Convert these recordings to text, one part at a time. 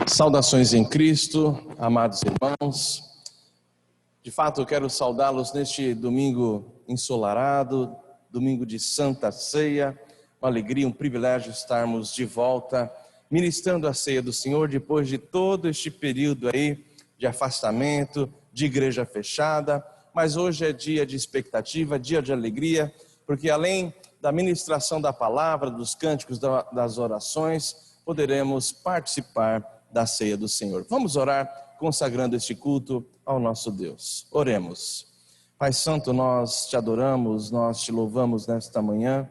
Saudações em Cristo, amados irmãos. De fato, eu quero saudá-los neste domingo ensolarado, domingo de Santa Ceia. Uma alegria, um privilégio estarmos de volta, ministrando a ceia do Senhor depois de todo este período aí de afastamento, de igreja fechada. Mas hoje é dia de expectativa, dia de alegria, porque além da ministração da palavra, dos cânticos, das orações, poderemos participar da ceia do Senhor. Vamos orar consagrando este culto ao nosso Deus. Oremos. Pai Santo, nós te adoramos, nós te louvamos nesta manhã,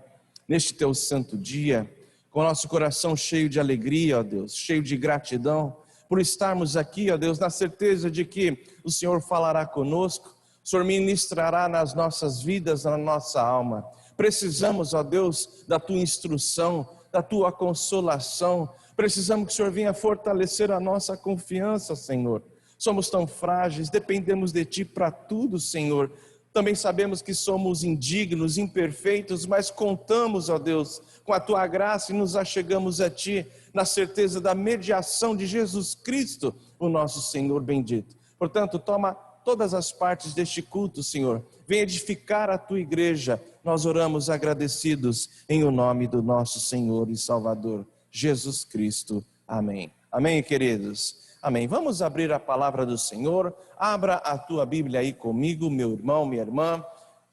neste teu santo dia, com o nosso coração cheio de alegria, ó Deus, cheio de gratidão, por estarmos aqui, ó Deus, na certeza de que o Senhor falará conosco, o Senhor ministrará nas nossas vidas, na nossa alma. Precisamos, ó Deus, da tua instrução, da tua consolação. Precisamos que o Senhor venha fortalecer a nossa confiança, Senhor. Somos tão frágeis, dependemos de Ti para tudo, Senhor. Também sabemos que somos indignos, imperfeitos, mas contamos, ó Deus, com a Tua graça e nos achegamos a Ti, na certeza da mediação de Jesus Cristo, o nosso Senhor bendito. Portanto, toma todas as partes deste culto, Senhor. Vem edificar a Tua igreja. Nós oramos agradecidos em o nome do nosso Senhor e Salvador, Jesus Cristo. Amém. Amém, queridos? Amém. Vamos abrir a palavra do Senhor. Abra a tua Bíblia aí comigo, meu irmão, minha irmã,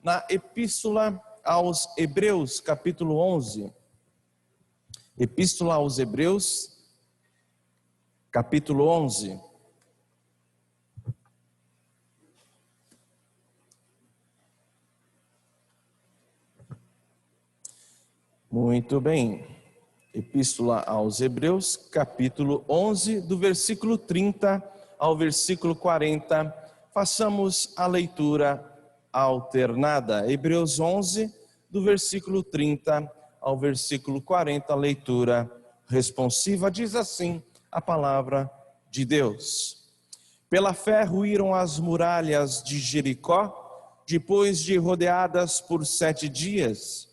na Epístola aos Hebreus, capítulo 11. Epístola aos Hebreus, capítulo 11. Muito bem. Epístola aos Hebreus, capítulo 11, do versículo 30 ao versículo 40. Façamos a leitura alternada. Hebreus 11, do versículo 30 ao versículo 40, a leitura responsiva. Diz assim a palavra de Deus. Pela fé ruíram as muralhas de Jericó, depois de rodeadas por 7 dias.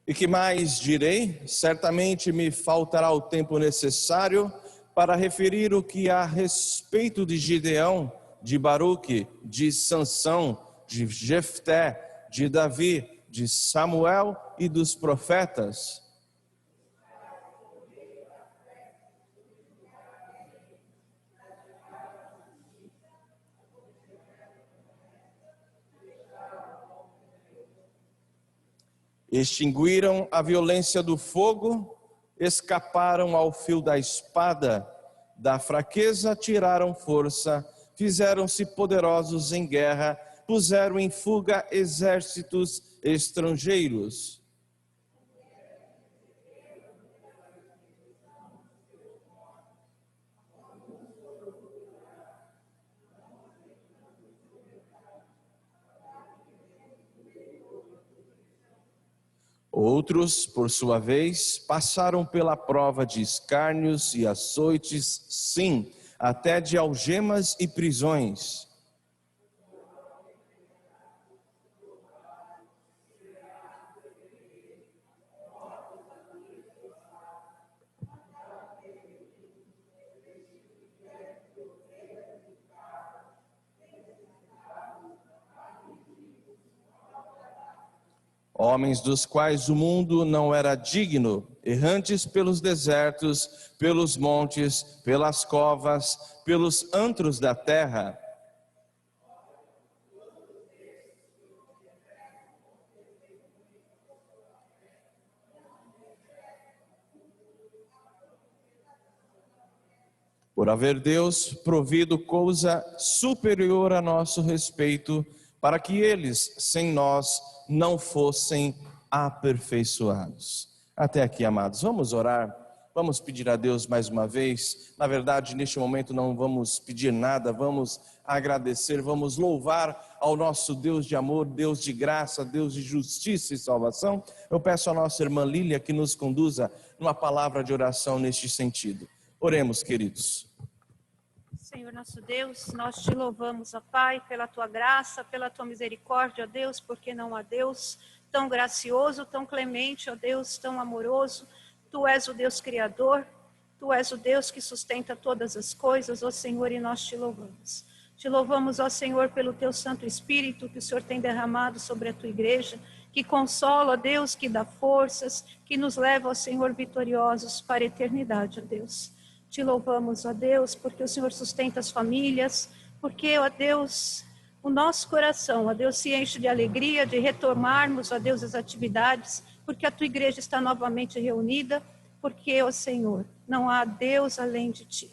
E que mais direi? Certamente me faltará o tempo necessário para referir o que há a respeito de Gideão, de Baruque, de Sansão, de Jefté, de Davi, de Samuel e dos profetas. Extinguiram a violência do fogo, escaparam ao fio da espada, da fraqueza tiraram força, fizeram-se poderosos em guerra, puseram em fuga exércitos estrangeiros. Outros, por sua vez, passaram pela prova de escárnios e açoites, sim, até de algemas e prisões. Homens dos quais o mundo não era digno, errantes pelos desertos, pelos montes, pelas covas, pelos antros da terra. Por haver Deus provido coisa superior a nosso respeito, para que eles, sem nós, não fossem aperfeiçoados. Até aqui, amados, vamos orar, vamos pedir a Deus mais uma vez. Na verdade, neste momento não vamos pedir nada, vamos agradecer, vamos louvar ao nosso Deus de amor, Deus de graça, Deus de justiça e salvação. Eu peço à nossa irmã Lília que nos conduza numa palavra de oração neste sentido. Oremos, queridos. Senhor nosso Deus, nós te louvamos, ó Pai, pela tua graça, pela tua misericórdia, ó Deus, porque não há Deus tão gracioso, tão clemente, ó Deus, tão amoroso. Tu és o Deus Criador, tu és o Deus que sustenta todas as coisas, ó Senhor, e nós te louvamos. Te louvamos, ó Senhor, pelo teu Santo Espírito que o Senhor tem derramado sobre a tua igreja, que consola, ó Deus, que dá forças, que nos leva, ó Senhor, vitoriosos para a eternidade, ó Deus. Te louvamos, ó Deus, porque o Senhor sustenta as famílias, porque, ó Deus, o nosso coração, ó Deus, se enche de alegria de retomarmos, ó Deus, as atividades, porque a tua igreja está novamente reunida, porque, ó Senhor, não há Deus além de ti.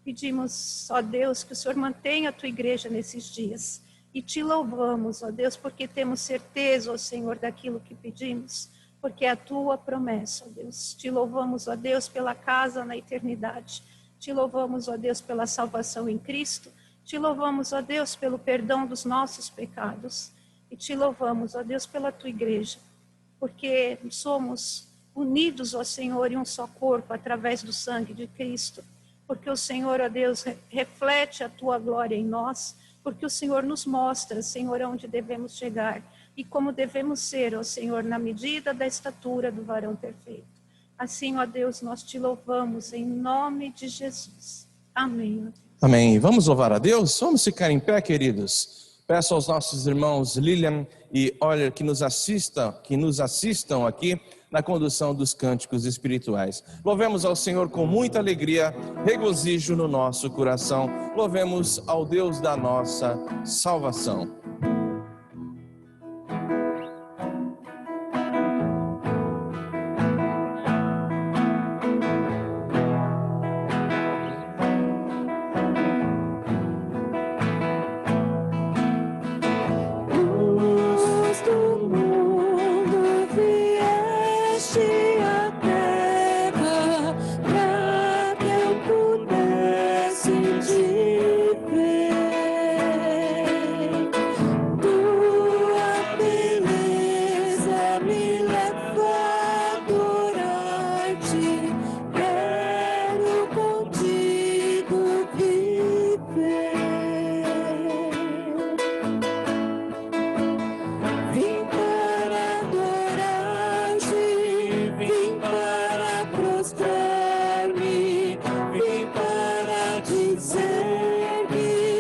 Pedimos, ó Deus, que o Senhor mantenha a tua igreja nesses dias. E te louvamos, ó Deus, porque temos certeza, ó Senhor, daquilo que pedimos, porque é a tua promessa, ó Deus. Te louvamos, ó Deus, pela casa na eternidade. Te louvamos, ó Deus, pela salvação em Cristo. Te louvamos, ó Deus, pelo perdão dos nossos pecados. E te louvamos, ó Deus, pela tua igreja, porque somos unidos, ó Senhor, em um só corpo, através do sangue de Cristo. Porque o Senhor, ó Deus, reflete a tua glória em nós, porque o Senhor nos mostra, Senhor, aonde devemos chegar e como devemos ser, ó Senhor, na medida da estatura do varão perfeito. Assim, ó Deus, nós te louvamos em nome de Jesus. Amém. Amém. Vamos louvar a Deus? Vamos ficar em pé, queridos. Peço aos nossos irmãos Lilian e Oliver que nos assistam aqui na condução dos cânticos espirituais. Louvemos ao Senhor com muita alegria, regozijo no nosso coração. Louvemos ao Deus da nossa salvação. Vim para dizer que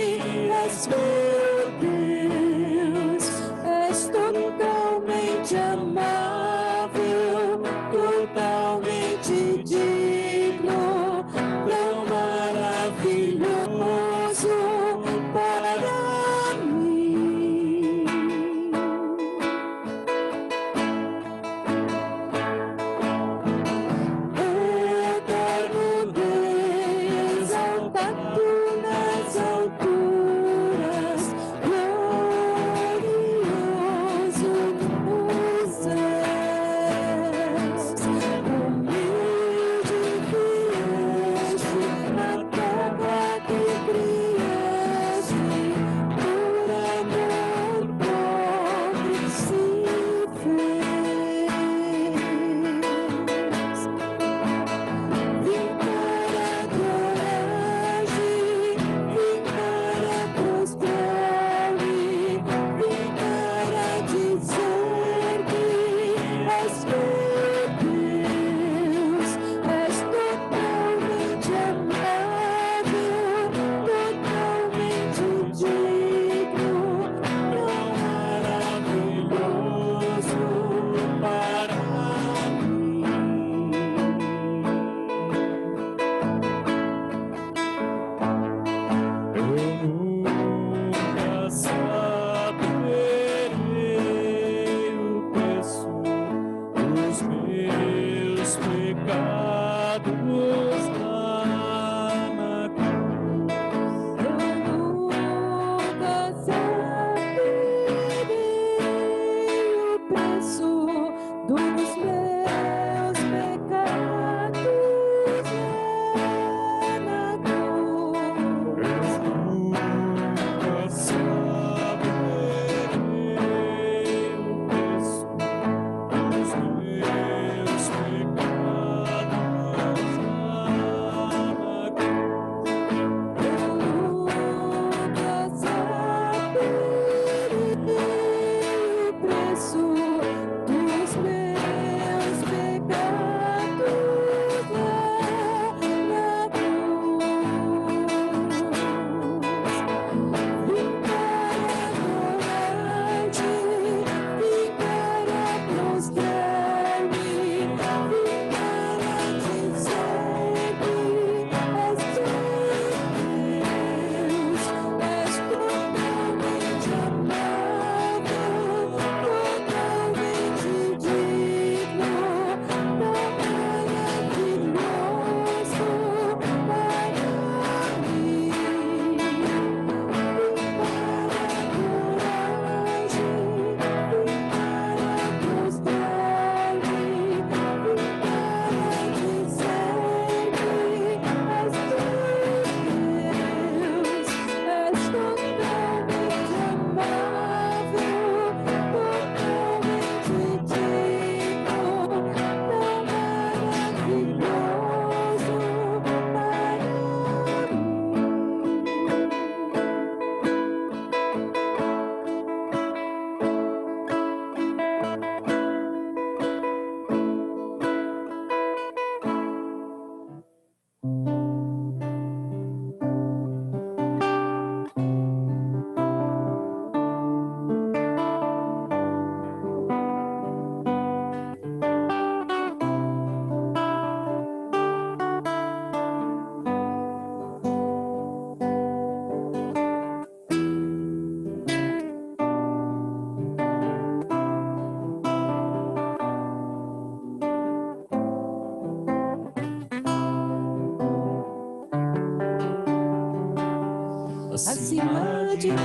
acima de reis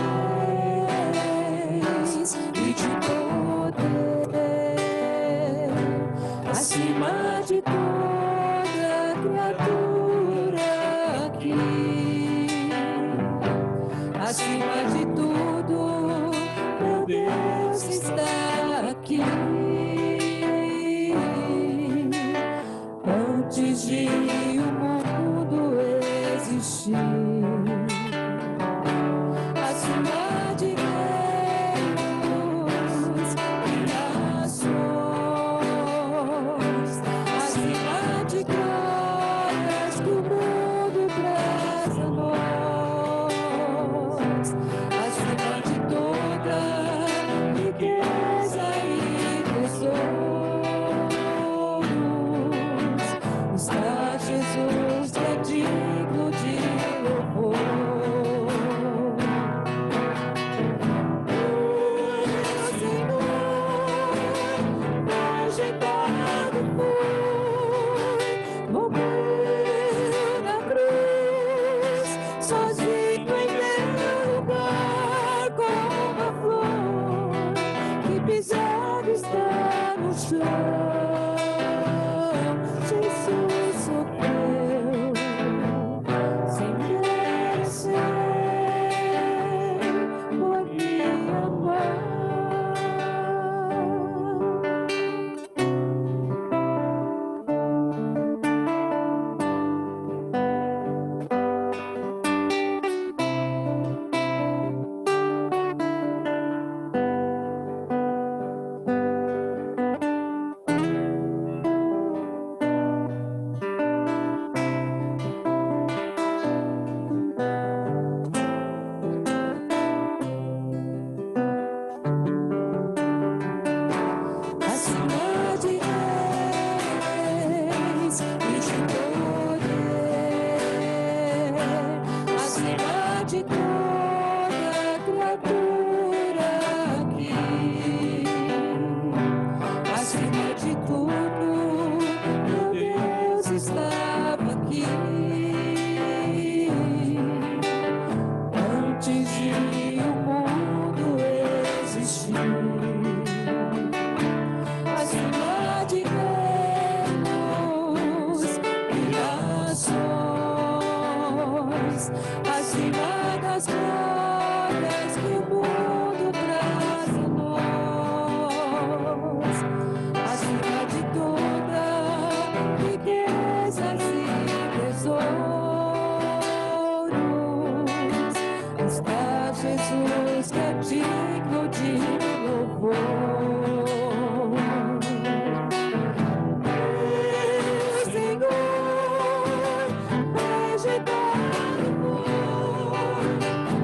e de poder, acima de toda criatura aqui, acima de tudo, meu Deus está aqui. Antes de o mundo existir, acima de reinos e nações, acima de glórias que o mundo traz a nós, acima de toda riqueza e tesouros, está Jesus que é digno de louvor. Rejeitado foi, morreu na cruz, sozinho em meu lugar, como uma flor que pisado está no chão. Jesus sofreu sem merecer por me amar. Acima de reis e de poder, acima de toda criatura aqui, acima de tudo, meu Deus estava aqui. Antes de o mundo existir, acima de reinos e nações, acima das glórias que o mundo traz a nós, acima de toda riquezas e tesouros, está Jesus que é digno de louvor. Rejeitado foi,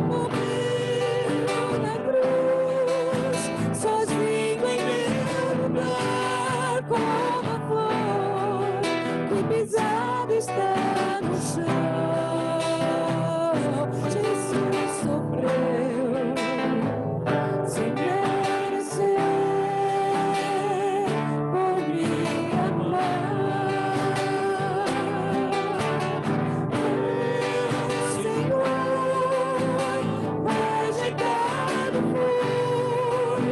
morreu na cruz, sozinho em meu lugar, como a flor que pisado está no chão. Jesus sofreu sem merecer por me amar. Rejeitado foi,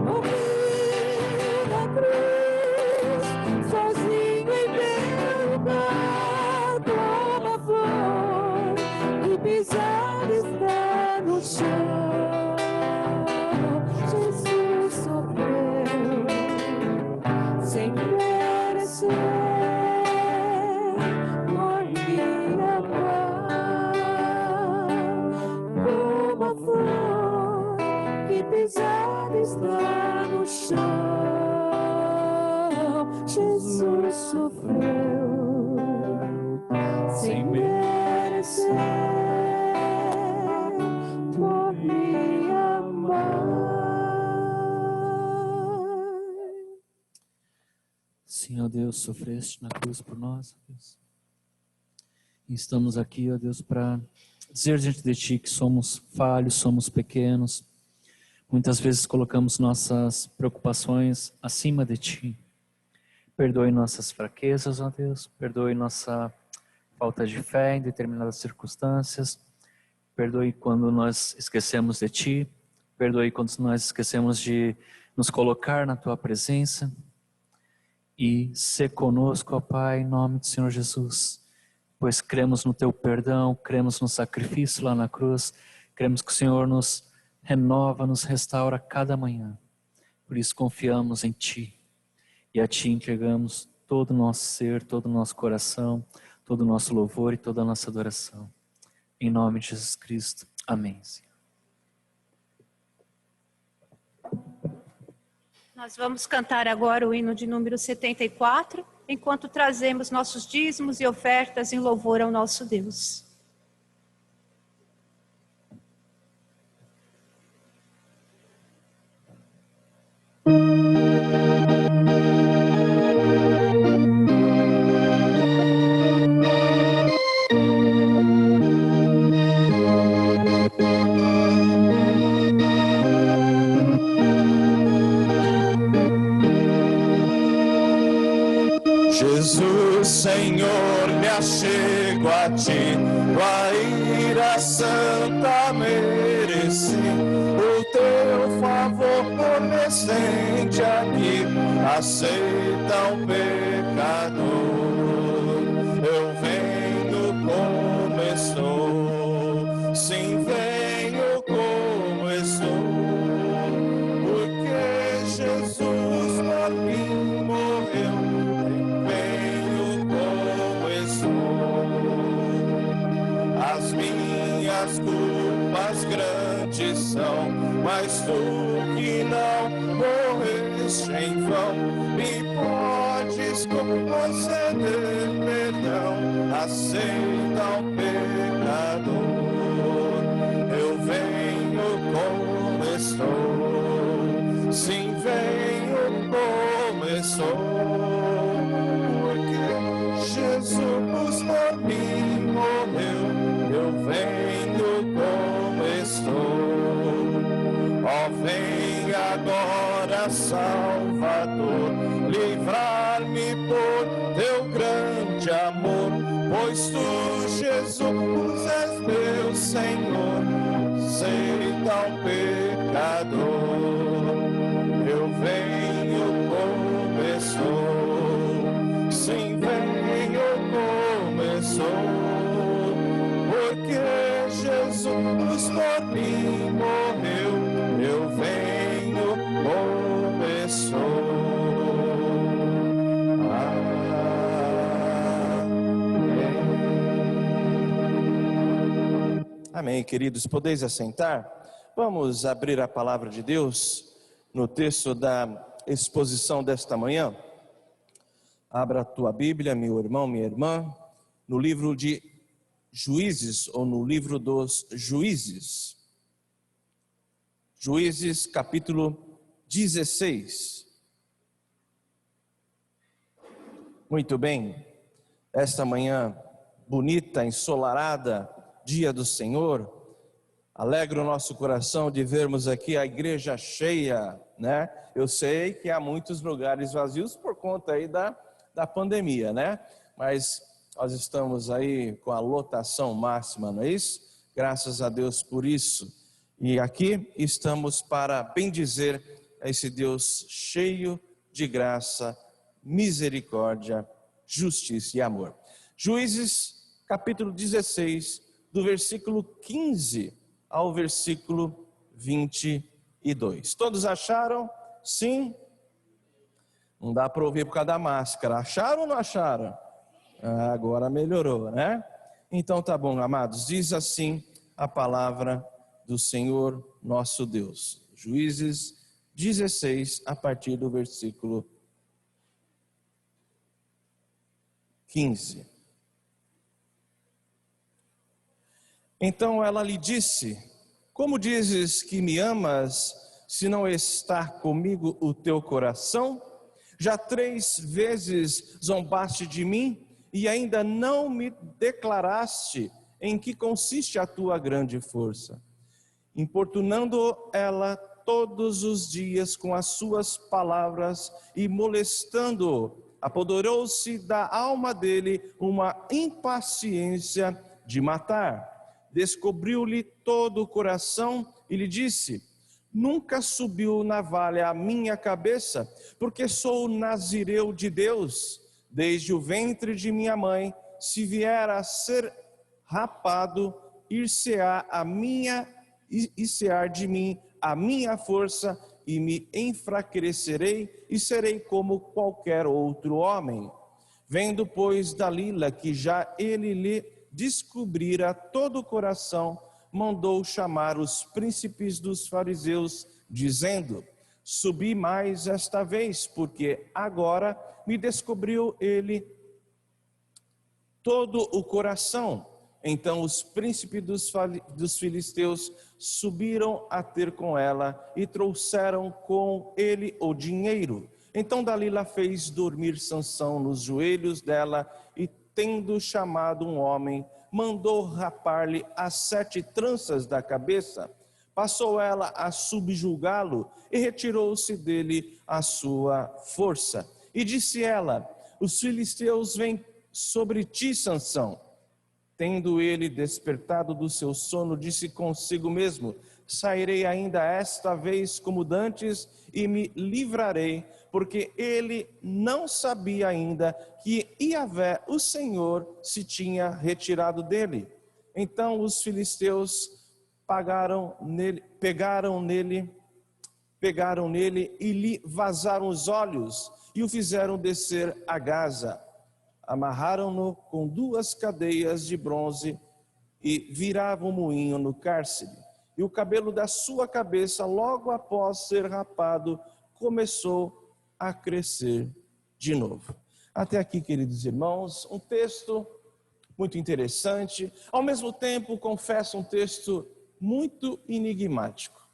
morreu na cruz, sozinho em meu lugar, como a flor que pisado está no chão. Jesus sofreu sem merecer por me amar, como a flor que pisado está no chão. Jesus sofreu sem merecer por me amar. Sim, ó Deus, sofreste na cruz por nós, ó Deus. E estamos aqui, ó Deus, para dizer diante de Ti que somos falhos, somos pequenos. Muitas vezes colocamos nossas preocupações acima de Ti. Perdoe nossas fraquezas, ó Deus. Perdoe nossa falta de fé em determinadas circunstâncias. Perdoe quando nós esquecemos de Ti. Perdoe quando nós esquecemos de nos colocar na Tua presença. E se conosco, ó Pai, em nome do Senhor Jesus. Pois cremos no Teu perdão, cremos no sacrifício lá na cruz. Cremos que o Senhor nos renova, nos restaura cada manhã. Por isso confiamos em Ti. E a Ti entregamos todo o nosso ser, todo o nosso coração, todo o nosso louvor e toda a nossa adoração. Em nome de Jesus Cristo. Amém, Senhor. Nós vamos cantar agora o hino de número 74, enquanto trazemos nossos dízimos e ofertas em louvor ao nosso Deus. Jesus, Senhor, me achego a Ti, Tua ira santa mereci, o Teu favor condescende aqui, aceita um pecador. Eu venho como estou, sim, venho como estou, porque Jesus por mim morreu. As minhas culpas grandes são, mas Tu que não morreste em vão, me podes conceder perdão, aceita o pecador. Eu venho como estou, sim, venho como estou, porque Jesus por mim morreu. Eu venho como estou, ó, vem agora, Salvador, livrar-me por Teu grande amor, pois Tu, Jesus, és meu Senhor, aceita um pecador. Eu venho como estou, sim, venho como estou, porque Jesus por mim morreu. Eu venho como estou. Amém, queridos. Podeis assentar? Vamos abrir a palavra de Deus no texto da exposição desta manhã. Abra a tua Bíblia, meu irmão, minha irmã, no livro de Juízes, ou no livro dos Juízes. Juízes, capítulo 16. Muito bem, esta manhã bonita, ensolarada, dia do Senhor, alegra o nosso coração de vermos aqui a igreja cheia, né? Eu sei que há muitos lugares vazios por conta aí da pandemia, né? Mas nós estamos aí com a lotação máxima, não é isso? Graças a Deus por isso. E aqui estamos para bendizer esse Deus cheio de graça, misericórdia, justiça e amor. Juízes, capítulo 16, do versículo 15 ao versículo 22. Todos acharam? Sim? Não dá para ouvir por causa da máscara. Acharam ou não acharam? Agora melhorou, né? Então tá bom, amados. Diz assim a palavra do Senhor nosso Deus. Juízes 16, a partir do versículo 15. Então ela lhe disse: como dizes que me amas, se não está comigo o teu coração? Já 3 vezes zombaste de mim e ainda não me declaraste em que consiste a tua grande força. Importunando ela todos os dias com as suas palavras e molestando-o, apoderou-se da alma dele uma impaciência de matar. descobriu-lhe todo o coração e lhe disse: nunca subiu navalha à minha cabeça, porque sou nazireu de Deus, desde o ventre de minha mãe. Se vier a ser rapado, ir-se-á de mim a minha força, e me enfraquecerei, e serei como qualquer outro homem. Vendo, pois, Dalila que já ele lhe descobrira todo o coração, mandou chamar os príncipes dos fariseus, dizendo: subi mais esta vez, porque agora me descobriu ele todo o coração. Então os príncipes dos filisteus subiram a ter com ela e trouxeram com ele o dinheiro. Então Dalila fez dormir Sansão nos joelhos dela e, tendo chamado um homem, mandou rapar-lhe as 7 tranças da cabeça. Passou ela a subjugá-lo e retirou-se dele a sua força. E disse ela: os filisteus vêm sobre ti, Sansão. Tendo ele despertado do seu sono, disse consigo mesmo: sairei ainda esta vez como dantes e me livrarei, porque ele não sabia ainda que Iavé, o Senhor, se tinha retirado dele. Então os filisteus pegaram nele e lhe vazaram os olhos e o fizeram descer a Gaza. Amarraram-no com 2 cadeias de bronze e viravam um moinho no cárcere. E o cabelo da sua cabeça, logo após ser rapado, começou a crescer de novo. Até aqui, queridos irmãos, um texto muito interessante. Ao mesmo tempo, confesso, um texto muito enigmático.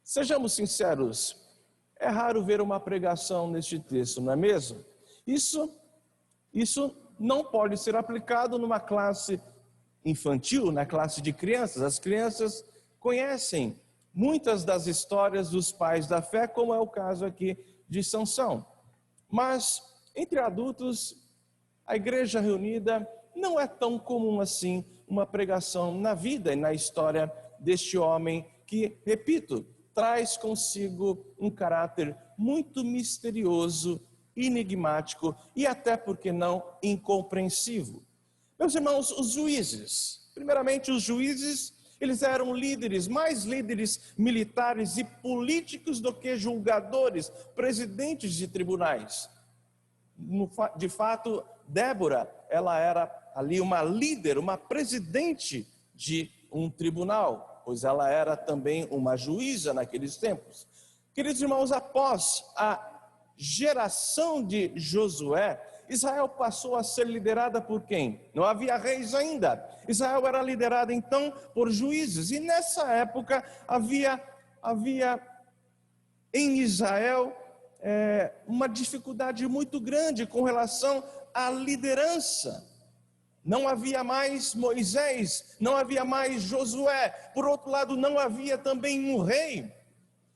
Sejamos sinceros, é raro ver uma pregação neste texto, não é mesmo? Isso não pode ser aplicado numa classe infantil, na classe de crianças. As crianças conhecem muitas das histórias dos pais da fé, como é o caso aqui de Sansão. Mas, entre adultos, a igreja reunida não é tão comum assim uma pregação na vida e na história deste homem que, repito, traz consigo um caráter muito misterioso, enigmático e até, porque não, incompreensível. Meus irmãos, os juízes, primeiramente os juízes, eles eram líderes, mais líderes militares e políticos do que julgadores, presidentes de tribunais. De fato, Débora, ela era ali uma líder, uma presidente de um tribunal, pois ela era também uma juíza naqueles tempos. Queridos irmãos, após a geração de Josué, Israel passou a ser liderada por quem? Não havia reis ainda. Israel era liderada então por juízes. E nessa época havia em Israel uma dificuldade muito grande com relação à liderança. Não havia mais Moisés, não havia mais Josué. Por outro lado, não havia também um rei.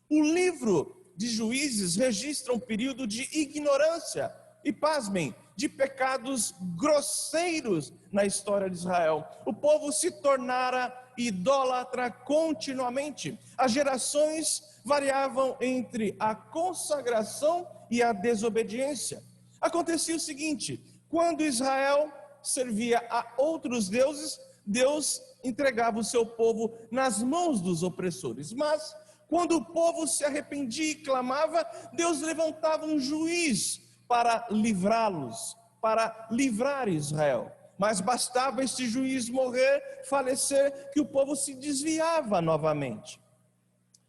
O livro de Juízes registra um período de ignorância e, pasmem, de pecados grosseiros na história de Israel. O povo se tornara idólatra continuamente. As gerações variavam entre a consagração e a desobediência. Acontecia o seguinte: quando Israel servia a outros deuses, Deus entregava o seu povo nas mãos dos opressores. Mas quando o povo se arrependia e clamava, Deus levantava um juiz para livrá-los, para livrar Israel. Mas bastava este juiz morrer, falecer, que o povo se desviava novamente.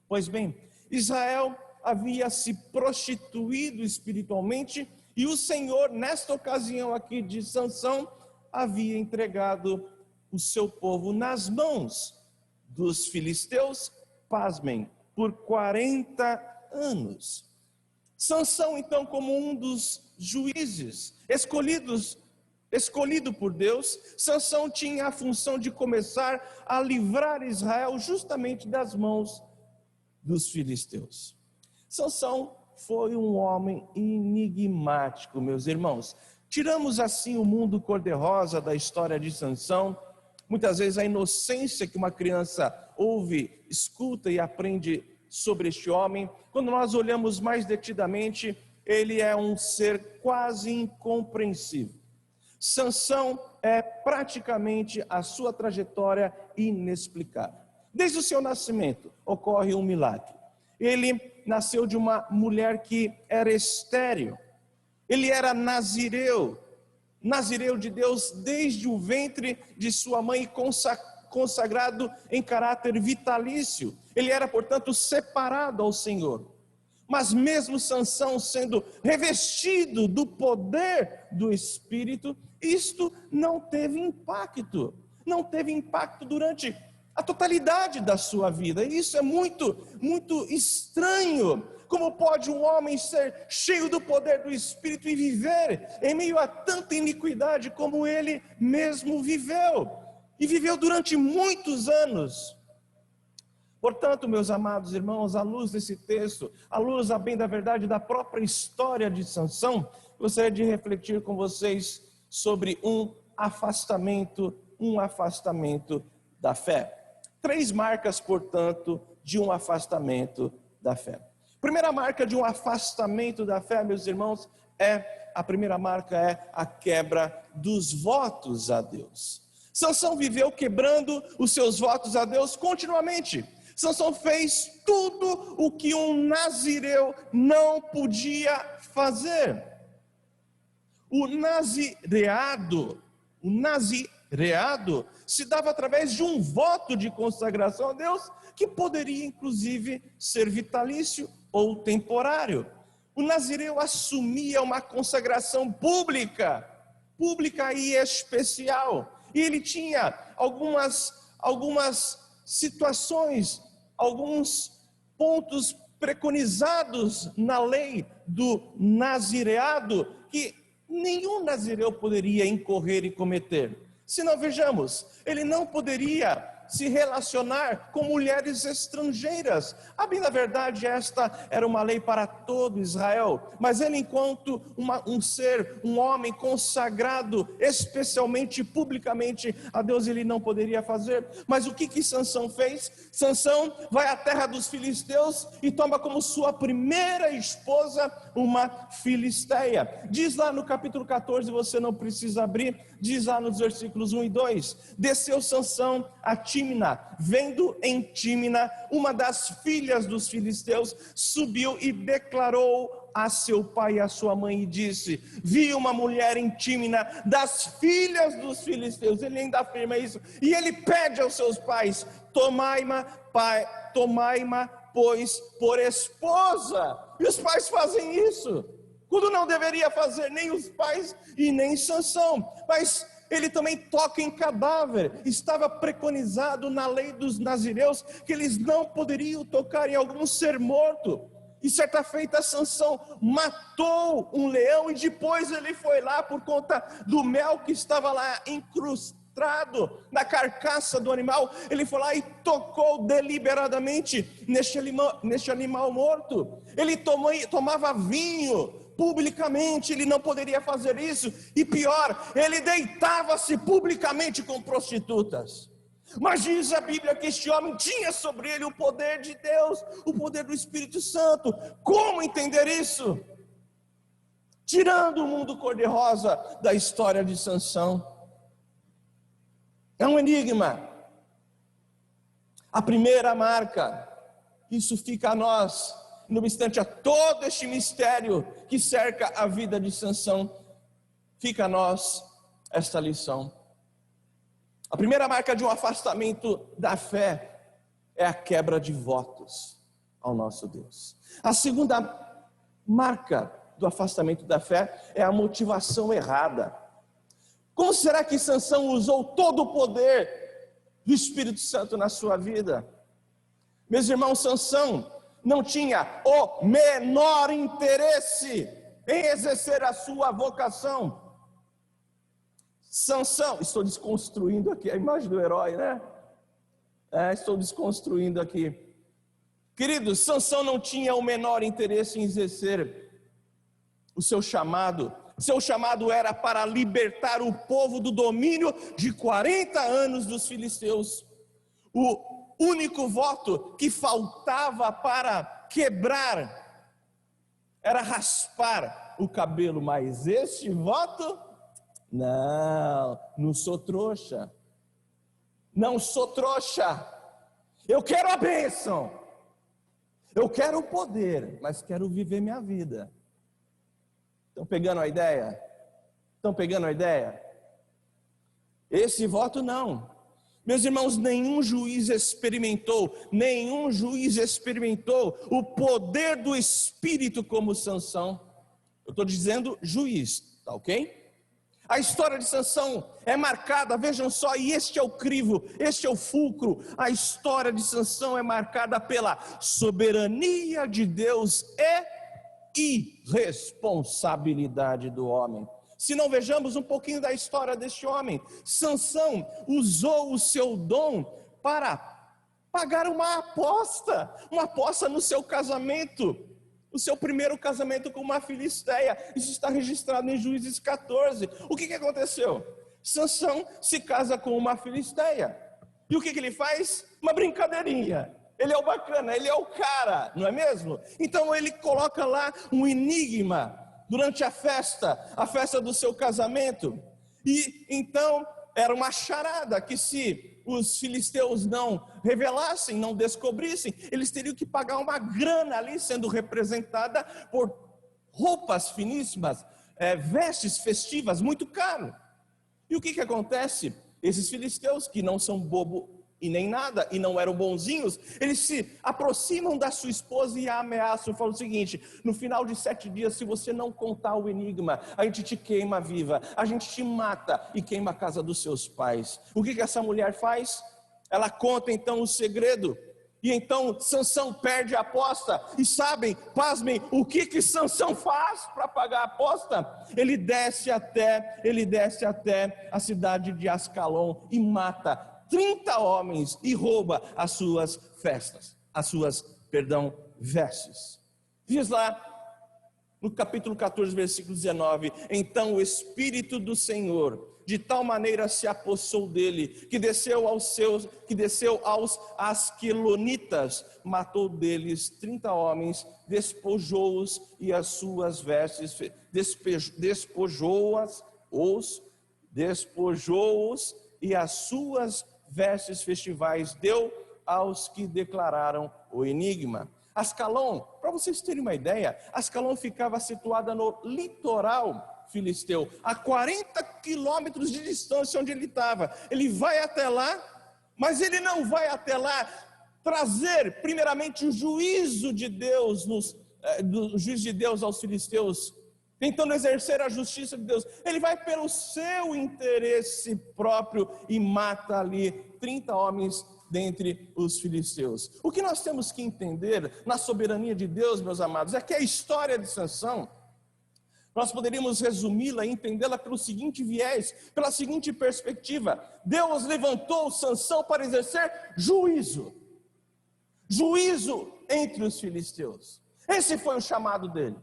Pois bem, Israel havia se prostituído espiritualmente e o Senhor, nesta ocasião aqui de Sansão, havia entregado o seu povo nas mãos dos filisteus, pasmem, por 40 anos. Sansão, então, como um dos juízes escolhido por Deus, Sansão tinha a função de começar a livrar Israel justamente das mãos dos filisteus. Sansão foi um homem enigmático, meus irmãos. Tiramos assim o mundo cor-de-rosa da história de Sansão, muitas vezes a inocência que uma criança ouve, escuta e aprende sobre este homem, quando nós olhamos mais detidamente, ele é um ser quase incompreensível. Sansão é praticamente a sua trajetória inexplicável. Desde o seu nascimento ocorre um milagre. Ele nasceu de uma mulher que era estéril. Ele era nazireu de Deus desde o ventre de sua mãe, consagrado em caráter vitalício. Ele era, portanto, separado ao Senhor. Mas mesmo Sansão sendo revestido do poder do Espírito, isto não teve impacto. Não teve impacto durante a totalidade da sua vida. E isso é muito estranho. Como pode um homem ser cheio do poder do Espírito e viver em meio a tanta iniquidade como ele mesmo viveu? E viveu durante muitos anos. Portanto, meus amados irmãos, à luz desse texto, à luz, a bem da verdade, da própria história de Sansão, gostaria de refletir com vocês sobre um afastamento da fé. 3 marcas, portanto, de um afastamento da fé. Primeira marca de um afastamento da fé, meus irmãos, a primeira marca é a quebra dos votos a Deus. Sansão viveu quebrando os seus votos a Deus continuamente. Sansão fez tudo o que um nazireu não podia fazer. O nazireado se dava através de um voto de consagração a Deus, que poderia inclusive ser vitalício ou temporário. O nazireu assumia uma consagração pública e especial. E ele tinha algumas situações, alguns pontos preconizados na lei do nazireado que nenhum nazireu poderia incorrer e cometer. Se não, vejamos, ele não poderia se relacionar com mulheres estrangeiras. A bem da verdade, esta era uma lei para todo Israel, mas ele, enquanto um homem consagrado especialmente, publicamente a Deus, ele não poderia fazer. Mas o que Sansão fez? Sansão vai à terra dos filisteus e toma como sua primeira esposa uma filisteia. Diz lá no capítulo 14, você não precisa abrir, diz lá nos versículos 1 e 2, desceu Sansão a Tímina, vendo em Tímina uma das filhas dos filisteus, subiu e declarou a seu pai e a sua mãe e disse: vi uma mulher em Tímina das filhas dos filisteus. Ele ainda afirma isso, e ele pede aos seus pais: tomai-ma, pois, por esposa. E os pais fazem isso, quando não deveria fazer nem os pais e nem Sansão. Mas ele também toca em cadáver. Estava preconizado na lei dos nazireus que eles não poderiam tocar em algum ser morto. E certa feita Sansão matou um leão e depois ele foi lá, por conta do mel que estava lá incrustado na carcaça do animal, ele foi lá e tocou deliberadamente neste animal morto. Ele tomava vinho publicamente, ele não poderia fazer isso, e pior, ele deitava-se publicamente com prostitutas. Mas diz a Bíblia que este homem tinha sobre ele o poder de Deus, o poder do Espírito Santo. Como entender isso? Tirando o mundo cor-de-rosa da história de Sansão, é um enigma. A primeira marca, isso fica a nós, não obstante a todo este mistério que cerca a vida de Sansão, fica a nós esta lição. A primeira marca de um afastamento da fé é a quebra de votos ao nosso Deus. A segunda marca do afastamento da fé é a motivação errada. Como será que Sansão usou todo o poder do Espírito Santo na sua vida? Meus irmãos, Sansão não tinha o menor interesse em exercer a sua vocação. Sansão, estou desconstruindo aqui a imagem do herói, né? Estou desconstruindo aqui. Queridos, Sansão não tinha o menor interesse em exercer o seu chamado, Seu chamado era para libertar o povo do domínio de 40 anos dos filisteus. O único voto que faltava para quebrar era raspar o cabelo, mas este voto, não sou trouxa. Não sou trouxa. Eu quero a bênção. Eu quero o poder, mas quero viver minha vida. Estão pegando a ideia? Estão pegando a ideia? Esse voto não. Meus irmãos, nenhum juiz experimentou o poder do Espírito como Sansão. Eu estou dizendo juiz, tá ok? A história de Sansão é marcada, vejam só, e este é o crivo, este é o fulcro. A história de Sansão é marcada pela soberania de Deus e irresponsabilidade do homem. Se não vejamos um pouquinho da história deste homem, Sansão usou o seu dom para pagar uma aposta no seu casamento. O seu primeiro casamento com uma filisteia. Isso está registrado em Juízes 14. O que aconteceu? Sansão se casa com uma filisteia. E o que ele faz? Uma brincadeirinha. Ele é o bacana, ele é o cara, não é mesmo? Então ele coloca lá um enigma durante a festa do seu casamento. E então era uma charada que, se os filisteus não revelassem, não descobrissem, eles teriam que pagar uma grana ali, sendo representada por roupas finíssimas, vestes festivas, muito caro. E o que acontece? Esses filisteus, que não são bobo e nem nada, e não eram bonzinhos, eles se aproximam da sua esposa e a ameaçam, falam o seguinte: no final de 7 dias, se você não contar o enigma, a gente te queima viva, a gente te mata e queima a casa dos seus pais. O que essa mulher faz? Ela conta então o segredo, e então Sansão perde a aposta. E sabem, pasmem, o que Sansão faz para pagar a aposta? Ele desce até a cidade de Ascalon e mata 30 homens e rouba as suas vestes. Diz lá no capítulo 14, versículo 19: então o Espírito do Senhor de tal maneira se apossou dele, que desceu aos asquelonitas, matou deles 30 homens, despojou-os e as suas vestes, despojou-os e as suas vestes festivais deu aos que declararam o enigma. Ascalon, para vocês terem uma ideia, Ascalon ficava situada no litoral filisteu, a 40 quilômetros de distância onde ele estava. Ele vai até lá, mas ele não vai até lá trazer primeiramente o juízo de Deus, do juízo de Deus aos filisteus, tentando exercer a justiça de Deus. Ele vai pelo seu interesse próprio e mata ali 30 homens dentre os filisteus. O que nós temos que entender na soberania de Deus, meus amados, é que a história de Sansão, nós poderíamos resumi-la e entendê-la pelo seguinte viés, pela seguinte perspectiva: Deus levantou Sansão para exercer juízo entre os filisteus. Esse foi o chamado dele.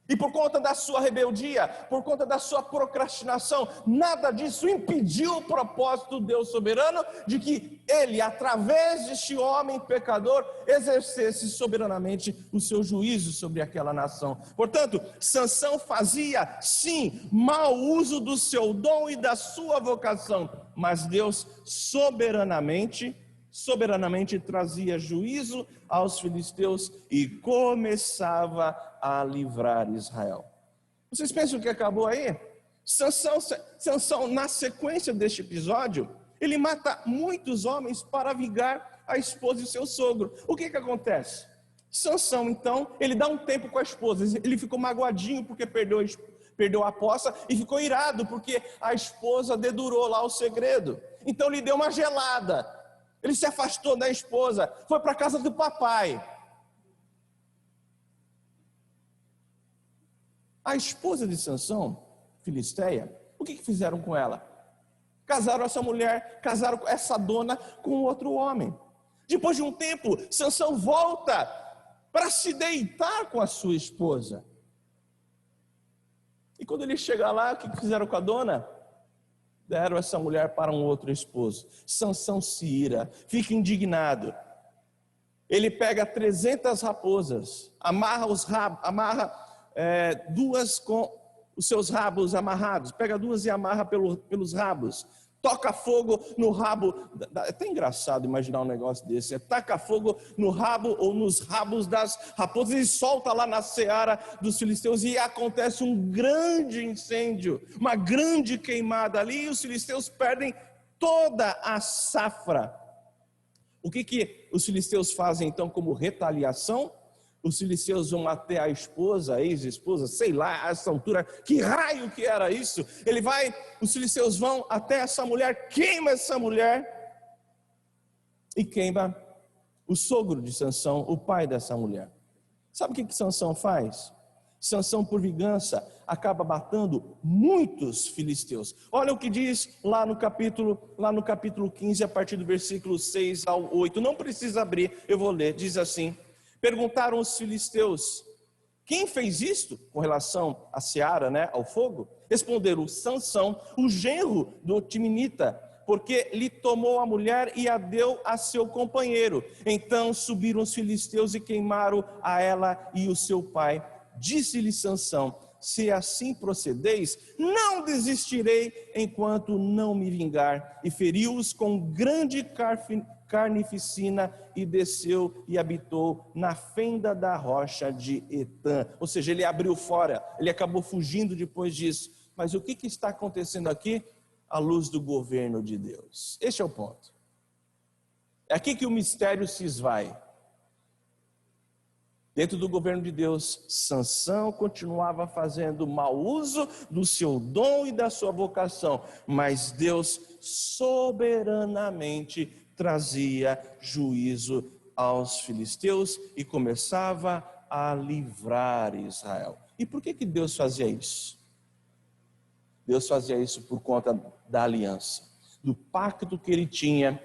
E por conta da sua rebeldia, por conta da sua procrastinação, nada disso impediu o propósito do Deus soberano de que ele, através deste homem pecador, exercesse soberanamente o seu juízo sobre aquela nação. Portanto, Sansão fazia, sim, mau uso do seu dom e da sua vocação, mas Deus soberanamente trazia juízo aos filisteus e começava a livrar Israel. Vocês pensam que acabou aí? Sansão, na sequência deste episódio, ele mata muitos homens para vingar a esposa e seu sogro. O que acontece? Sansão, então, ele dá um tempo com a esposa. Ele ficou magoadinho porque perdeu a aposta e ficou irado porque a esposa dedurou lá o segredo. Então ele deu uma gelada. Ele se afastou da esposa, foi para a casa do papai. A esposa de Sansão, filisteia, o que fizeram com ela? Casaram essa dona com outro homem. Depois de um tempo, Sansão volta para se deitar com a sua esposa. E quando ele chega lá, o que fizeram com a dona? Deram essa mulher para um outro esposo. Sansão se ira, fica indignado. Ele pega 300 raposas, amarra duas com os seus rabos amarrados, pega duas e amarra pelos rabos, toca fogo no rabo, é até engraçado imaginar um negócio desse, taca fogo no rabo ou nos rabos das raposas e solta lá na seara dos filisteus, e acontece um grande incêndio, uma grande queimada ali, e os filisteus perdem toda a safra. O que os filisteus fazem então como retaliação? Os filisteus vão até a esposa, a ex-esposa, sei lá, a essa altura, que raio que era isso? Os filisteus vão até essa mulher, queima essa mulher e queima o sogro de Sansão, o pai dessa mulher. Sabe o que Sansão faz? Sansão, por vingança, acaba matando muitos filisteus. Olha o que diz lá no capítulo 15, a partir do versículo 6 ao 8. Não precisa abrir, eu vou ler, diz assim: perguntaram os filisteus, quem fez isto? Com relação à seara, ao fogo? Responderam, Sansão, o genro do Timinita, porque lhe tomou a mulher e a deu a seu companheiro. Então subiram os filisteus e queimaram a ela e o seu pai. Disse-lhe Sansão, se assim procedeis, não desistirei enquanto não me vingar. E feriu-os com grande carnificina e desceu e habitou na fenda da rocha de Etã. Ou seja, ele abriu fora, ele acabou fugindo depois disso. Mas o que está acontecendo aqui? À luz do governo de Deus. Este é o ponto. É aqui que o mistério se esvai. Dentro do governo de Deus, Sansão continuava fazendo mau uso do seu dom e da sua vocação, mas Deus soberanamente trazia juízo aos filisteus e começava a livrar Israel. E por que Deus fazia isso? Deus fazia isso por conta da aliança, do pacto que ele tinha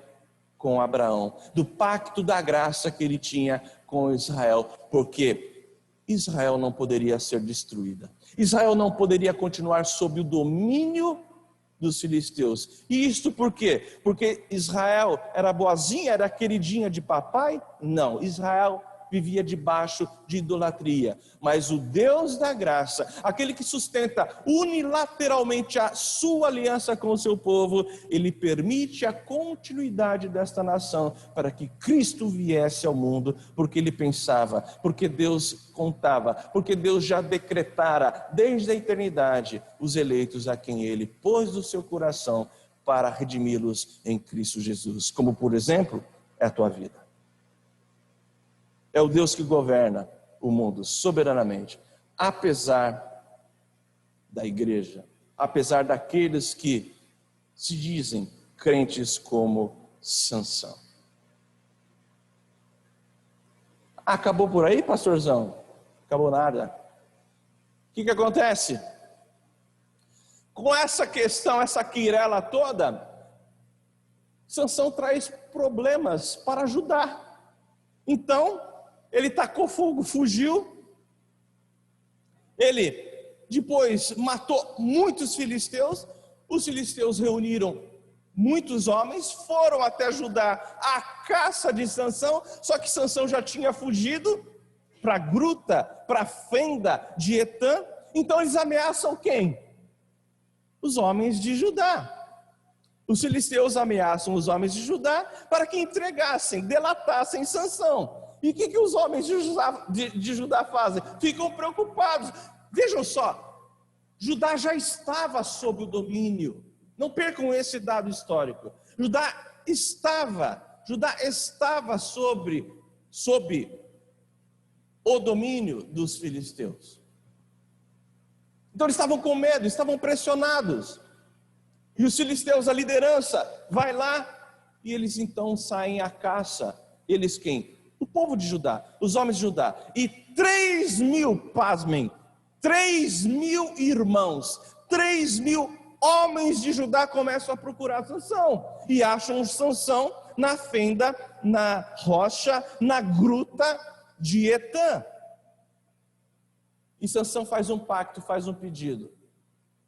com Abraão, do pacto da graça que ele tinha com Israel, porque Israel não poderia ser destruída. Israel não poderia continuar sob o domínio dos filisteus. E isto por quê? Porque Israel era boazinha, era queridinha de papai? Não, Israel vivia debaixo de idolatria, mas o Deus da graça, aquele que sustenta unilateralmente a sua aliança com o seu povo, ele permite a continuidade desta nação para que Cristo viesse ao mundo, porque ele pensava, porque Deus contava, porque Deus já decretara desde a eternidade os eleitos a quem ele pôs do seu coração para redimi-los em Cristo Jesus, como por exemplo é a tua vida. É o Deus que governa o mundo soberanamente, apesar da igreja, apesar daqueles que se dizem crentes como Sansão. Acabou por aí, pastorzão? Acabou nada. O que acontece? Com essa questão, essa quirela toda, Sansão traz problemas para ajudar. Então, ele tacou fogo, fugiu. Ele depois matou muitos filisteus. Os filisteus reuniram muitos homens, foram até Judá à caça de Sansão, só que Sansão já tinha fugido para a gruta, para a fenda de Etã. Então eles ameaçam quem? Os homens de Judá. Os filisteus ameaçam os homens de Judá para que entregassem, delatassem Sansão. E o que os homens de Judá fazem? Ficam preocupados. Vejam só, Judá já estava sob o domínio. Não percam esse dado histórico. Judá estava sob o domínio dos filisteus. Então eles estavam com medo, estavam pressionados. E os filisteus, a liderança, vai lá e eles então saem à caça. Eles quem? O povo de Judá, os homens de Judá. E 3.000, pasmem, 3.000 irmãos, 3.000 homens de Judá começam a procurar Sansão. E acham Sansão na fenda, na rocha, na gruta de Etã. E Sansão faz um pacto, faz um pedido.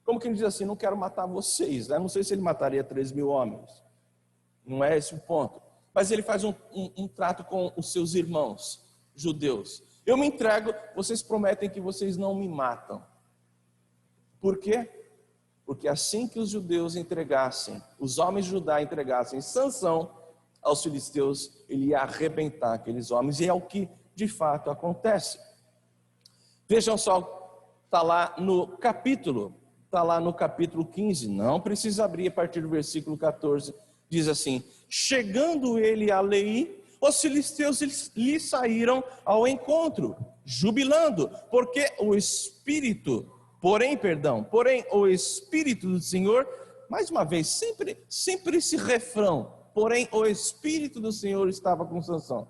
como quem diz assim, não quero matar vocês, né? Não sei se ele mataria 3.000 homens, não é esse o ponto, mas ele faz um trato com os seus irmãos judeus. Eu me entrego, vocês prometem que vocês não me matam. Por quê? Porque assim que os judeus entregassem, os homens de Judá entregassem Sansão aos filisteus, ele ia arrebentar aqueles homens, e é o que de fato acontece. Vejam só, está lá no capítulo 15, não precisa abrir a partir do versículo 14, diz assim: chegando ele a Leí, os filisteus lhe saíram ao encontro, jubilando, porque o Espírito do Senhor, mais uma vez, sempre esse refrão, porém o Espírito do Senhor estava com Sansão.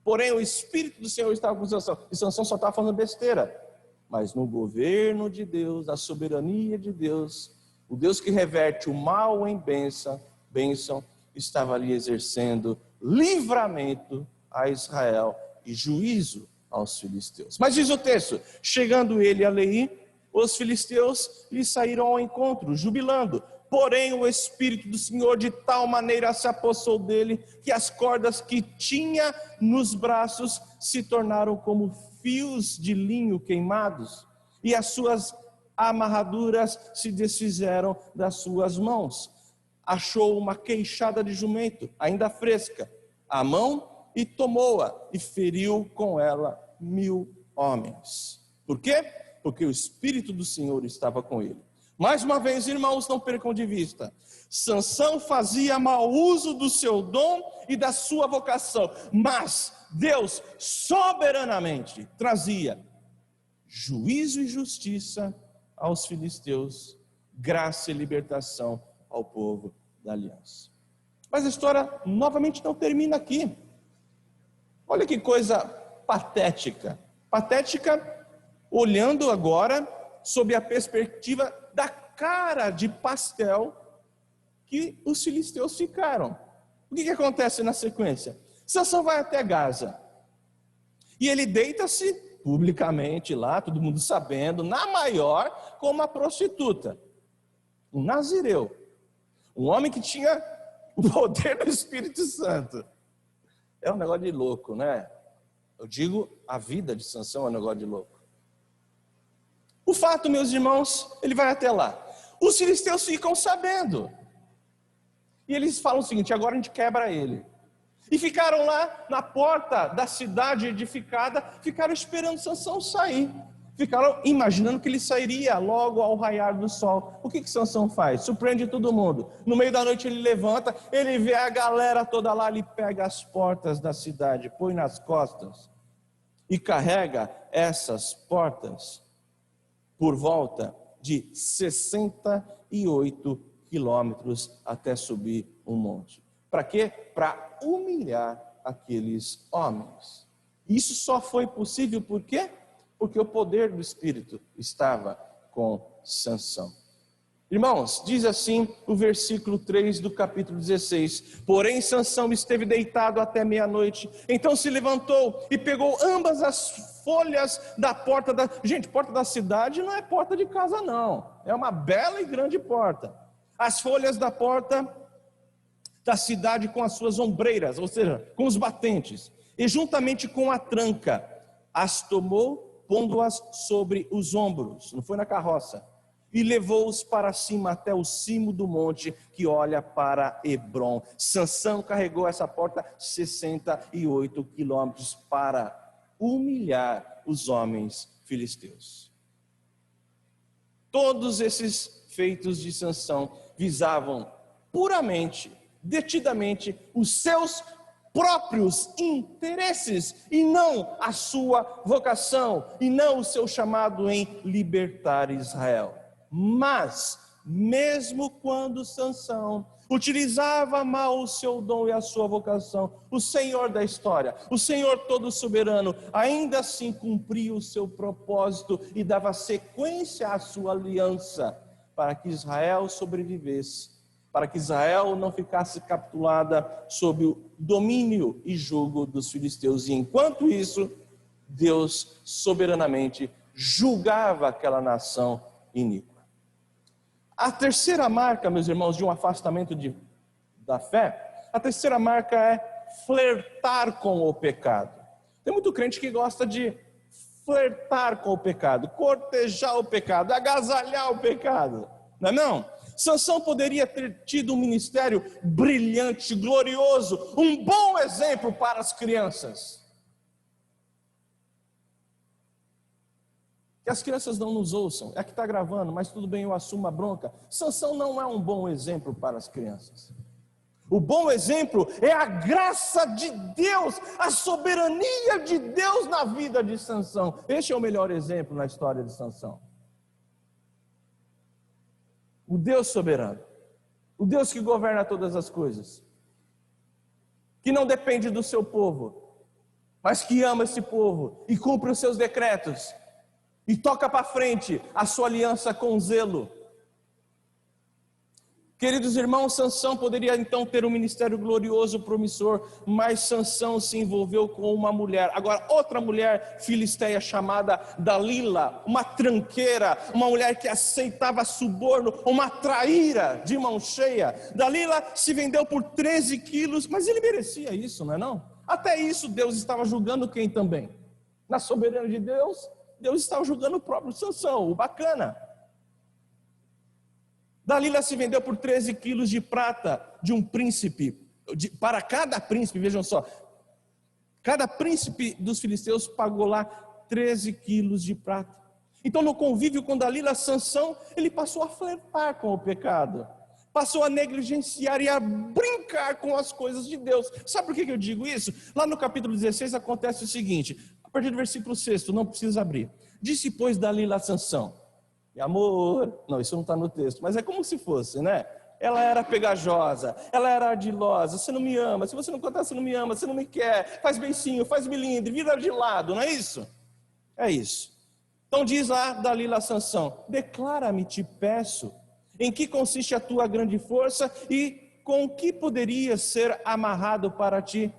Porém o Espírito do Senhor estava com Sansão, e Sansão só estava falando besteira. Mas no governo de Deus, na soberania de Deus, o Deus que reverte o mal em bênção, estava ali exercendo livramento a Israel e juízo aos filisteus. Mas diz o texto: chegando ele a Leí, os filisteus lhe saíram ao encontro, jubilando. Porém o Espírito do Senhor de tal maneira se apossou dele, que as cordas que tinha nos braços se tornaram como fios de linho queimados, e as suas amarraduras se desfizeram das suas mãos. Achou uma queixada de jumento, ainda fresca, à mão, e tomou-a, e feriu com ela 1.000 homens. Por quê? Porque o Espírito do Senhor estava com ele. Mais uma vez, irmãos, não percam de vista, Sansão fazia mau uso do seu dom e da sua vocação, mas Deus soberanamente trazia juízo e justiça aos filisteus, graça e libertação ao povo da aliança. Mas a história novamente não termina aqui. Olha que coisa patética. Patética, olhando agora sob a perspectiva da cara de pastel que os filisteus ficaram. O que acontece na sequência? Sansão vai até Gaza, e ele deita-se publicamente lá, todo mundo sabendo, na maior, com uma prostituta, um nazireu, um homem que tinha o poder do Espírito Santo. É um negócio de louco, né? Eu digo, a vida de Sansão é um negócio de louco. O fato, meus irmãos, ele vai até lá. Os filisteus ficam sabendo. E eles falam o seguinte: agora a gente quebra ele. E ficaram lá na porta da cidade edificada, ficaram esperando Sansão sair. Ficaram imaginando que ele sairia logo ao raiar do sol. O que Sansão faz? Surpreende todo mundo. No meio da noite ele levanta, ele vê a galera toda lá, ele pega as portas da cidade, põe nas costas e carrega essas portas por volta de 68 quilômetros até subir um monte. Para quê? Para humilhar aqueles homens. Isso só foi possível por quê? Porque o poder do Espírito estava com Sansão. Irmãos, diz assim o versículo 3 do capítulo 16: porém Sansão esteve deitado até meia-noite, então se levantou e pegou ambas as folhas da porta da... Gente, porta da cidade não é porta de casa não, é uma bela e grande porta. As folhas da porta da cidade com as suas ombreiras, ou seja, com os batentes, e juntamente com a tranca, as tomou, pondo-as sobre os ombros, não foi na carroça, e levou-os para cima até o cimo do monte que olha para Hebrom. Sansão carregou essa porta 68 quilômetros para humilhar os homens filisteus. Todos esses feitos de Sansão visavam puramente, detidamente, os seus próprios interesses, e não a sua vocação, e não o seu chamado em libertar Israel. Mas, mesmo quando Sansão utilizava mal o seu dom e a sua vocação, o Senhor da história, o Senhor todo soberano, ainda assim cumpria o seu propósito e dava sequência à sua aliança, para que Israel sobrevivesse, para que Israel não ficasse capturada sob o domínio e jugo dos filisteus. E enquanto isso, Deus soberanamente julgava aquela nação iníqua. A terceira marca, meus irmãos, de um afastamento da fé, a terceira marca é flertar com o pecado. Tem muito crente que gosta de flertar com o pecado, cortejar o pecado, agasalhar o pecado, não é não? Sansão poderia ter tido um ministério brilhante, glorioso, um bom exemplo para as crianças. Que as crianças não nos ouçam, é que está gravando, mas tudo bem, eu assumo a bronca. Sansão não é um bom exemplo para as crianças. O bom exemplo é a graça de Deus, a soberania de Deus na vida de Sansão. Este é o melhor exemplo na história de Sansão. O Deus soberano, o Deus que governa todas as coisas, que não depende do seu povo, mas que ama esse povo e cumpre os seus decretos e toca para frente a sua aliança com zelo. Queridos irmãos, Sansão poderia então ter um ministério glorioso, promissor, mas Sansão se envolveu com uma mulher. Agora, outra mulher filisteia chamada Dalila, uma tranqueira, uma mulher que aceitava suborno, uma traíra de mão cheia. Dalila se vendeu por 13 quilos, mas ele merecia isso, não é não? Até isso Deus estava julgando quem também? Na soberania de Deus, Deus estava julgando o próprio Sansão, o bacana. Dalila se vendeu por 13 quilos de prata de um príncipe, para cada príncipe, vejam só, cada príncipe dos filisteus pagou lá 13 quilos de prata. Então no convívio com Dalila, Sansão, ele passou a flertar com o pecado, passou a negligenciar e a brincar com as coisas de Deus. Sabe por que eu digo isso? Lá no capítulo 16 acontece o seguinte, a partir do versículo 6, não precisa abrir. Disse, pois, Dalila a Sansão: meu amor, não, isso não está no texto, mas é como se fosse, né? Ela era pegajosa, ela era ardilosa, você não me ama, se você não contar, você não me ama, você não me quer, faz beicinho, faz milindre, vira de lado, não é isso? É isso. Então diz lá Dalila a Sansão: declara-me, te peço, em que consiste a tua grande força e com que poderia ser amarrado para te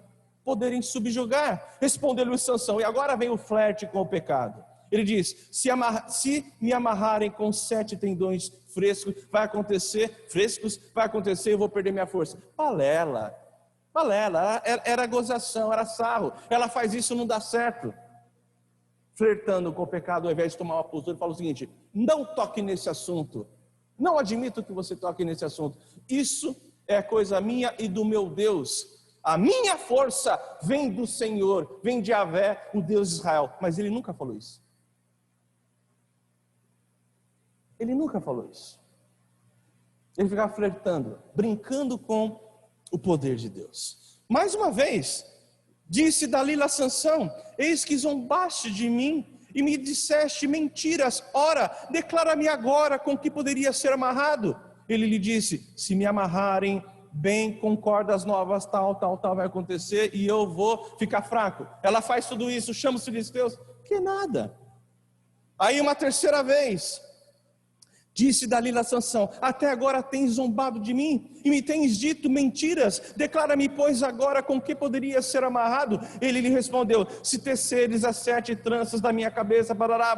poderem subjugar? Respondeu-lhe Sansão, e agora vem o flerte com o pecado. Ele diz, se me amarrarem com 7 tendões frescos, vai acontecer, eu vou perder minha força. Balela, era gozação, era sarro. Ela faz isso, não dá certo. Flertando com o pecado, ao invés de tomar uma postura, ele fala o seguinte: não toque nesse assunto. Não admito que você toque nesse assunto. Isso é coisa minha e do meu Deus. A minha força vem do Senhor, vem de Yahvé, o Deus de Israel. Mas ele nunca falou isso. Ele nunca falou isso. Ele ficava flertando, brincando com o poder de Deus. Mais uma vez, disse Dalila a Sansão: eis que zombaste de mim e me disseste mentiras. Ora, declara-me agora com que poderia ser amarrado. Ele lhe disse: se me amarrarem bem com cordas novas, tal vai acontecer e eu vou ficar fraco. Ela faz tudo isso, chama os filisteus, que nada. Aí uma terceira vez, disse Dalila a Sansão: até agora tens zombado de mim e me tens dito mentiras. Declara-me, pois, agora com que poderia ser amarrado. Ele lhe respondeu: se teceres as 7 tranças da minha cabeça, barará,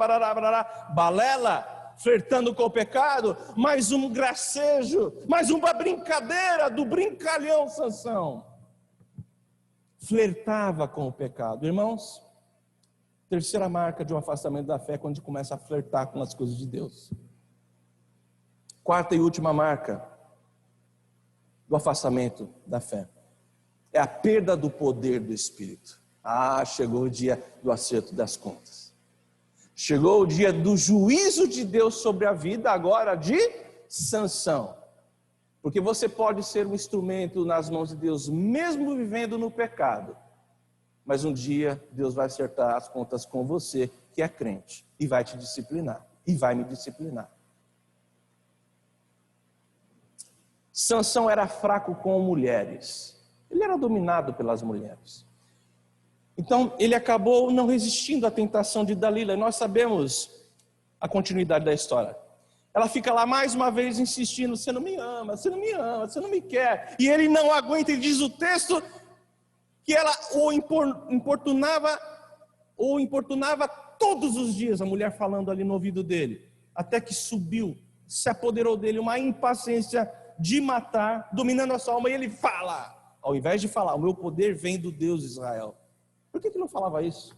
balela, flertando com o pecado, mais um gracejo, mais uma brincadeira do brincalhão Sansão. Flertava com o pecado. Irmãos, terceira marca de um afastamento da fé é quando a gente começa a flertar com as coisas de Deus. Quarta e última marca do afastamento da fé é a perda do poder do Espírito. Chegou o dia do acerto das contas. Chegou o dia do juízo de Deus sobre a vida agora de Sansão. Porque você pode ser um instrumento nas mãos de Deus, mesmo vivendo no pecado. Mas um dia Deus vai acertar as contas com você, que é crente, e vai te disciplinar, e vai me disciplinar. Sansão era fraco com mulheres. Ele era dominado pelas mulheres. Então, ele acabou não resistindo à tentação de Dalila. E nós sabemos a continuidade da história. Ela fica lá mais uma vez insistindo: você não me ama, você não me ama, você não me quer. E ele não aguenta, e diz o texto que ela o importunava todos os dias, a mulher falando ali no ouvido dele. Até que subiu se apoderou dele, uma impaciência de matar, dominando a sua alma, e ele fala, ao invés de falar, o meu poder vem do Deus de Israel. Por que não falava isso?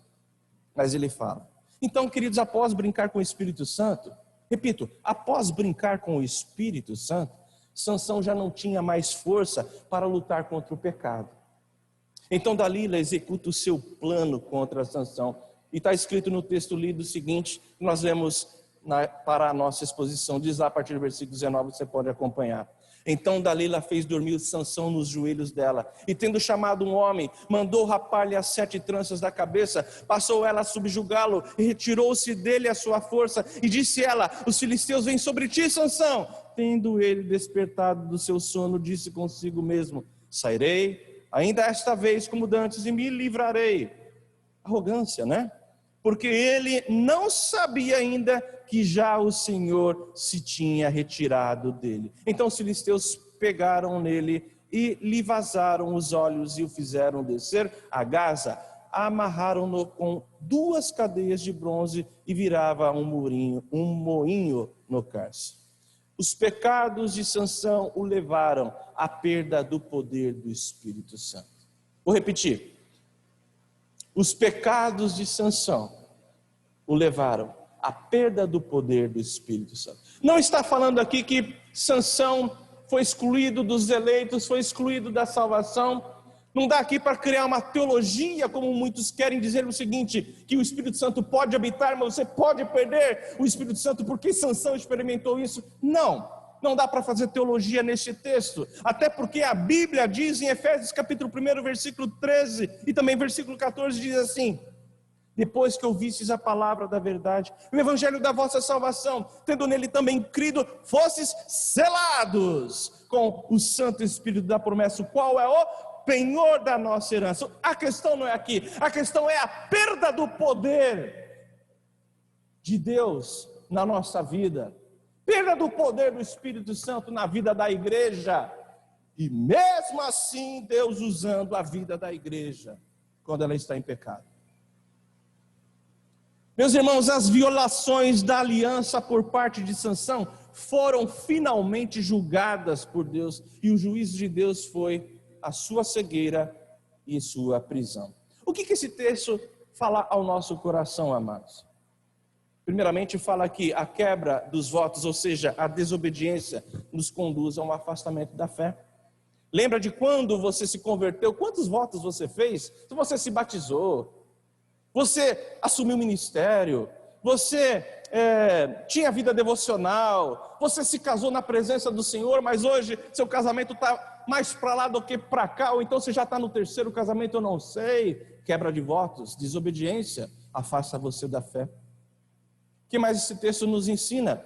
Mas ele fala. Então, queridos, após brincar com o Espírito Santo, repito, após brincar com o Espírito Santo, Sansão já não tinha mais força para lutar contra o pecado. Então Dalila executa o seu plano contra Sansão. E está escrito no texto lido o seguinte, nós lemos para a nossa exposição, diz lá a partir do versículo 19, você pode acompanhar. Então Dalila fez dormir Sansão nos joelhos dela, e tendo chamado um homem, mandou rapar-lhe as 7 tranças da cabeça, passou ela a subjugá-lo, e retirou-se dele a sua força, e disse ela, os filisteus vêm sobre ti, Sansão. Tendo ele despertado do seu sono, disse consigo mesmo, sairei, ainda esta vez como dantes, e me livrarei. Arrogância, né? Porque ele não sabia ainda que já o Senhor se tinha retirado dele. Então os filisteus pegaram nele e lhe vazaram os olhos e o fizeram descer a Gaza. Amarraram-no com 2 cadeias de bronze e virava um moinho no cárcere. Os pecados de Sansão o levaram à perda do poder do Espírito Santo. Vou repetir. Os pecados de Sansão o levaram à perda do poder do Espírito Santo. Não está falando aqui que Sansão foi excluído dos eleitos, foi excluído da salvação. Não dá aqui para criar uma teologia, como muitos querem dizer o seguinte, que o Espírito Santo pode habitar, mas você pode perder o Espírito Santo porque Sansão experimentou isso. Não dá para fazer teologia neste texto, até porque a Bíblia diz em Efésios capítulo 1, versículo 13 e também versículo 14, diz assim, depois que ouvistes a palavra da verdade, o evangelho da vossa salvação, tendo nele também crido, fostes selados com o Santo Espírito da promessa, o qual é o penhor da nossa herança. A questão não é aqui, a questão é a perda do poder de Deus na nossa vida, perda do poder do Espírito Santo na vida da igreja, e mesmo assim Deus usando a vida da igreja, quando ela está em pecado. Meus irmãos, as violações da aliança por parte de Sansão foram finalmente julgadas por Deus, e o juízo de Deus foi a sua cegueira e sua prisão. O que esse texto fala ao nosso coração, amados? Primeiramente fala que a quebra dos votos, ou seja, a desobediência, nos conduz a um afastamento da fé. Lembra de quando você se converteu? Quantos votos você fez? Você se batizou, você assumiu o ministério, você tinha vida devocional, você se casou na presença do Senhor, mas hoje seu casamento está mais para lá do que para cá, ou então você já está no 3º casamento, eu não sei. Quebra de votos, desobediência, afasta você da fé. O que mais esse texto nos ensina?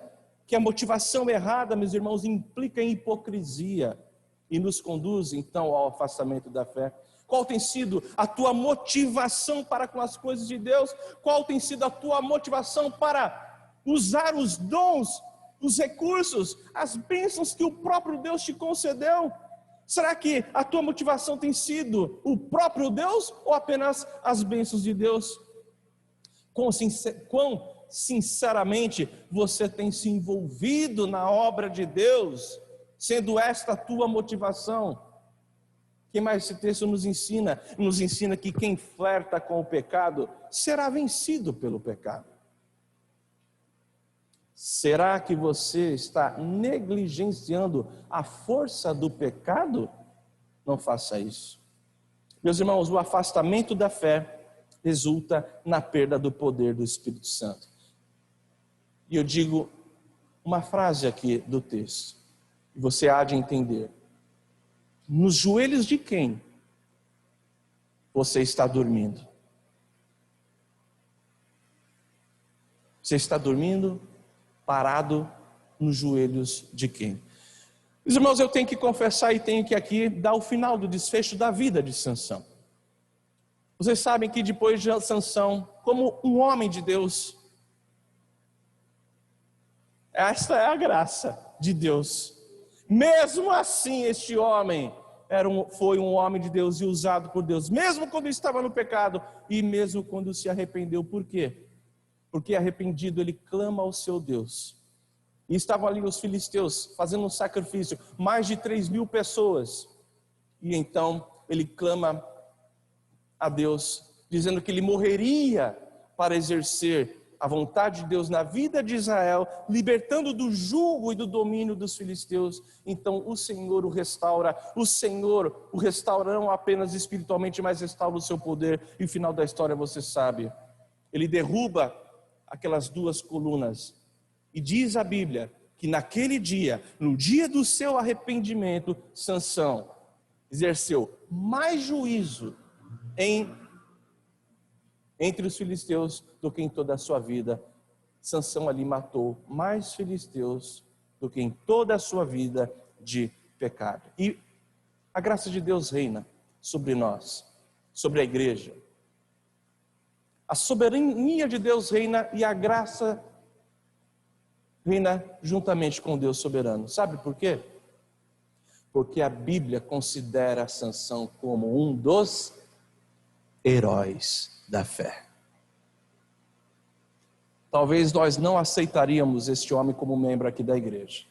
Que a motivação errada, meus irmãos, implica em hipocrisia e nos conduz então ao afastamento da fé. Qual tem sido a tua motivação para com as coisas de Deus? Qual tem sido a tua motivação para usar os dons, os recursos, as bênçãos que o próprio Deus te concedeu? Será que a tua motivação tem sido o próprio Deus ou apenas as bênçãos de Deus? Quão sinceramente você tem se envolvido na obra de Deus, sendo esta a tua motivação? O que mais esse texto nos ensina? Nos ensina que quem flerta com o pecado será vencido pelo pecado. Será que você está negligenciando a força do pecado? Não faça isso. Meus irmãos, o afastamento da fé resulta na perda do poder do Espírito Santo. E eu digo uma frase aqui do texto, e você há de entender. Nos joelhos de quem você está dormindo? Você está dormindo parado nos joelhos de quem? Meus irmãos, eu tenho que confessar e tenho que aqui dar o final do desfecho da vida de Sansão. Vocês sabem que depois de Sansão, como um homem de Deus, esta é a graça de Deus. Mesmo assim, este homem foi um homem de Deus e usado por Deus, mesmo quando estava no pecado e mesmo quando se arrependeu. Por quê? Porque arrependido ele clama ao seu Deus. E estavam ali os filisteus fazendo um sacrifício, mais de 3.000 pessoas. E então ele clama a Deus, dizendo que ele morreria para exercer a vontade de Deus na vida de Israel, libertando do jugo e do domínio dos filisteus. Então o Senhor o restaura, o Senhor o restaura não apenas espiritualmente, mas restaura o seu poder. E o final da história você sabe, ele derruba aquelas 2 colunas. E diz a Bíblia que naquele dia, no dia do seu arrependimento, Sansão exerceu mais juízo entre os filisteus do que em toda a sua vida. Sansão ali matou mais filisteus do que em toda a sua vida de pecado. E a graça de Deus reina sobre nós, sobre a igreja. A soberania de Deus reina e a graça reina juntamente com Deus soberano. Sabe por quê? Porque a Bíblia considera Sansão como um dos heróis da fé. Talvez nós não aceitaríamos este homem como membro aqui da igreja.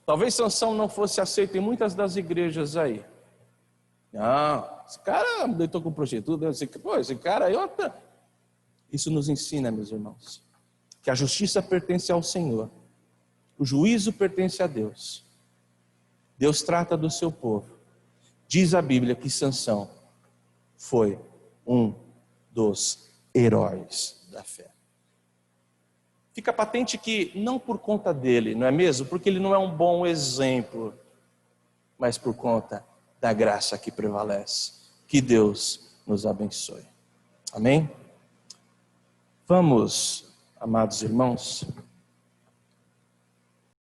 Talvez Sansão não fosse aceito em muitas das igrejas aí. Não, esse cara deitou com prostituta, esse cara aí... Isso nos ensina, meus irmãos, que a justiça pertence ao Senhor, o juízo pertence a Deus. Deus trata do seu povo. Diz a Bíblia que Sansão foi um dos heróis da fé. Fica patente que não por conta dele, não é mesmo? Porque ele não é um bom exemplo, mas por conta da graça que prevalece. Que Deus nos abençoe. Amém? Vamos, amados irmãos,